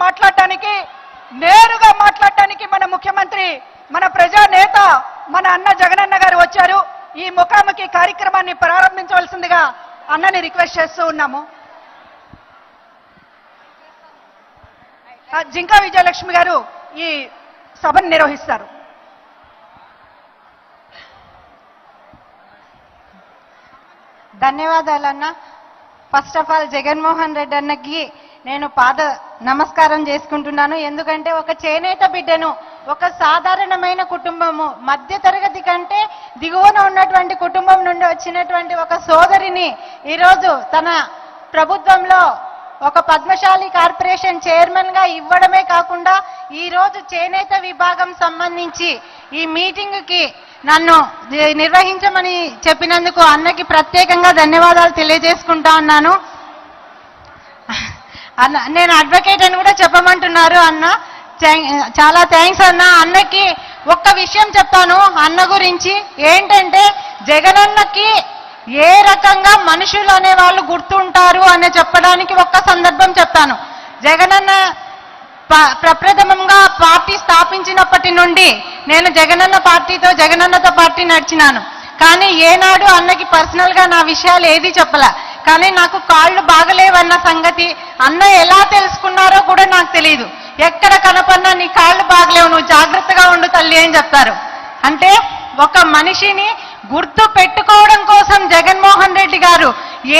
మాట్లాడడానికి, నేరుగా మాట్లాడడానికి మన ముఖ్యమంత్రి, మన ప్రజానేత, మన అన్న జగనన్న గారు వచ్చారు. ఈ ముఖాముఖి కార్యక్రమాన్ని ప్రారంభించవలసిందిగా అన్నని రిక్వెస్ట్ చేస్తూ ఉన్నాము. జింకా విజయలక్ష్మి గారు ఈ సభను నిర్వహిస్తారు. ధన్యవాదాలన్న. First of all Jaganmohan Reddy అన్నకి నేను పాద నమస్కారం చేసుకుంటున్నాను. ఎందుకంటే ఒక చేనేత బిడ్డను, ఒక సాధారణమైన కుటుంబము, మధ్య తరగతి కంటే దిగువన ఉన్నటువంటి కుటుంబం నుండి వచ్చినటువంటి ఒక సోదరిని ఈరోజు తన ప్రభుత్వంలో ఒక పద్మశాలి కార్పొరేషన్ చైర్మన్ గా ఇవ్వడమే కాకుండా ఈరోజు చేనేత విభాగం సంబంధించి ఈ మీటింగ్ కి నన్ను నిర్వహించమని చెప్పినందుకు అన్నకి ప్రత్యేకంగా ధన్యవాదాలు తెలియజేసుకుంటా ఉన్నాను. అన్న, నేను అడ్వకేట్ అని కూడా చెప్పమంటున్నారు అన్న. చాలా థ్యాంక్స్ అన్న. అన్నకి ఒక్క విషయం చెప్తాను అన్న గురించి. ఏంటంటే జగనన్నకి ఏ రకంగా మనుషులు అనే వాళ్ళు గుర్తుంటారు అని చెప్పడానికి ఒక్క సందర్భం చెప్తాను. జగనన్న ప్రప్రథమంగా పార్టీ స్థాపించినప్పటి నుండి నేను జగనన్నతో పార్టీ నడిచినాను. కానీ ఏనాడు అన్నకి పర్సనల్ గా నా విషయాలు ఏది చెప్పలే. కానీ నాకు కాళ్ళు బాగలేవన్న సంగతి అన్న ఎలా తెలుసుకున్నారో కూడా నాకు తెలియదు. ఎక్కడ కనపడినా నీ కాళ్ళు బాగలేవు, నువ్వు జాగ్రత్తగా ఉండు తల్లి అని చెప్తారు. అంటే ఒక మనిషిని గుర్తు పెట్టుకోవడం కోసం జగన్మోహన్ రెడ్డి గారు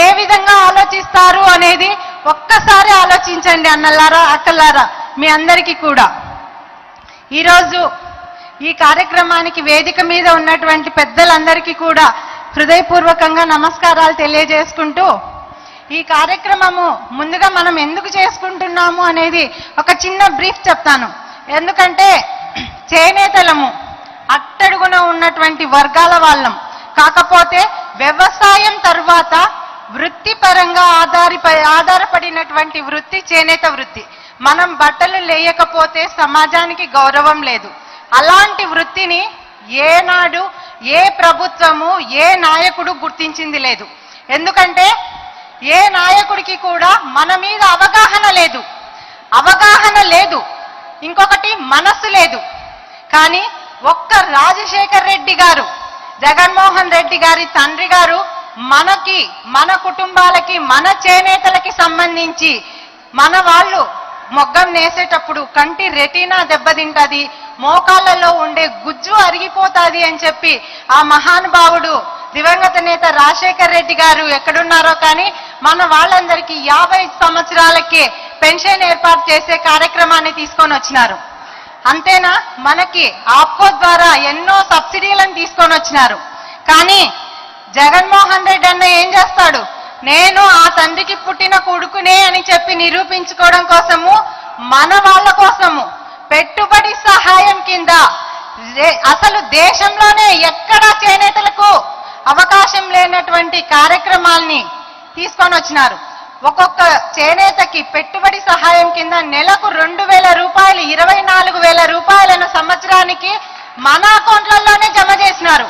ఏ విధంగా ఆలోచిస్తారు అనేది ఒక్కసారి ఆలోచించండి అన్నలారా, అక్కలారా, మీ అందరికీ కూడా. ఈరోజు ఈ కార్యక్రమానికి వేదిక మీద ఉన్నటువంటి పెద్దలందరికీ కూడా హృదయపూర్వకంగా నమస్కారాలు తెలియజేసుకుంటూ, ఈ కార్యక్రమము ముందుగా మనం ఎందుకు చేసుకుంటున్నాము అనేది ఒక చిన్న బ్రీఫ్ చెప్తాను. ఎందుకంటే చేనేతలము అట్టడుగున ఉన్నటువంటి వర్గాల వాళ్ళం. కాకపోతే వ్యవసాయం తర్వాత వృత్తిపరంగా ఆధారపడినటువంటి వృత్తి చేనేత వృత్తి. మనం బట్టలు లేయకపోతే సమాజానికి గౌరవం లేదు. అలాంటి వృత్తిని ఏనాడు ఏ ప్రభుత్వము, ఏ నాయకుడు గుర్తించింది లేదు. ఎందుకంటే ఏ నాయకుడికి కూడా మన మీద అవగాహన లేదు. ఇంకొకటి మనస్సు లేదు. కానీ ఒక్క రాజశేఖర్ రెడ్డి గారు, జగన్మోహన్ రెడ్డి గారి తండ్రి గారు మనకి, మన కుటుంబాలకి, మన చేనేతలకి సంబంధించి మన వాళ్ళు మొగ్గం నేసేటప్పుడు కంటి రెటీనా దెబ్బతింటది, మోకాళ్ళలో ఉండే గుజ్జు అరిగిపోతాది అని చెప్పి ఆ మహానుభావుడు దివంగత నేత రాజశేఖర్ రెడ్డి గారు ఎక్కడున్నారో కానీ మన వాళ్ళందరికీ 50 సంవత్సరాలకే పెన్షన్ ఏర్పాటు చేసే కార్యక్రమాన్ని తీసుకొని వచ్చినారు. అంతేనా, మనకి ఆప్కో ద్వారా ఎన్నో సబ్సిడీలను తీసుకొని వచ్చినారు. కానీ జగన్మోహన్ రెడ్డి అన్న ఏం చేస్తాడు? నేను ఆ తండ్రికి పుట్టిన కొడుకునే అని చెప్పి నిరూపించుకోవడం కోసము, మన వాళ్ళ కోసము పెట్టుబడి సహాయం కింద అసలు దేశంలోనే ఎక్కడా చేనేతలకు అవకాశం లేనటువంటి కార్యక్రమాల్ని తీసుకొని వచ్చినారు. ఒక్కొక్క చేనేతకి పెట్టుబడి సహాయం కింద నెలకు 2,000 రూపాయలు, 24,000 రూపాయలను సంవత్సరానికి మన అకౌంట్లలోనే జమ చేసినారు.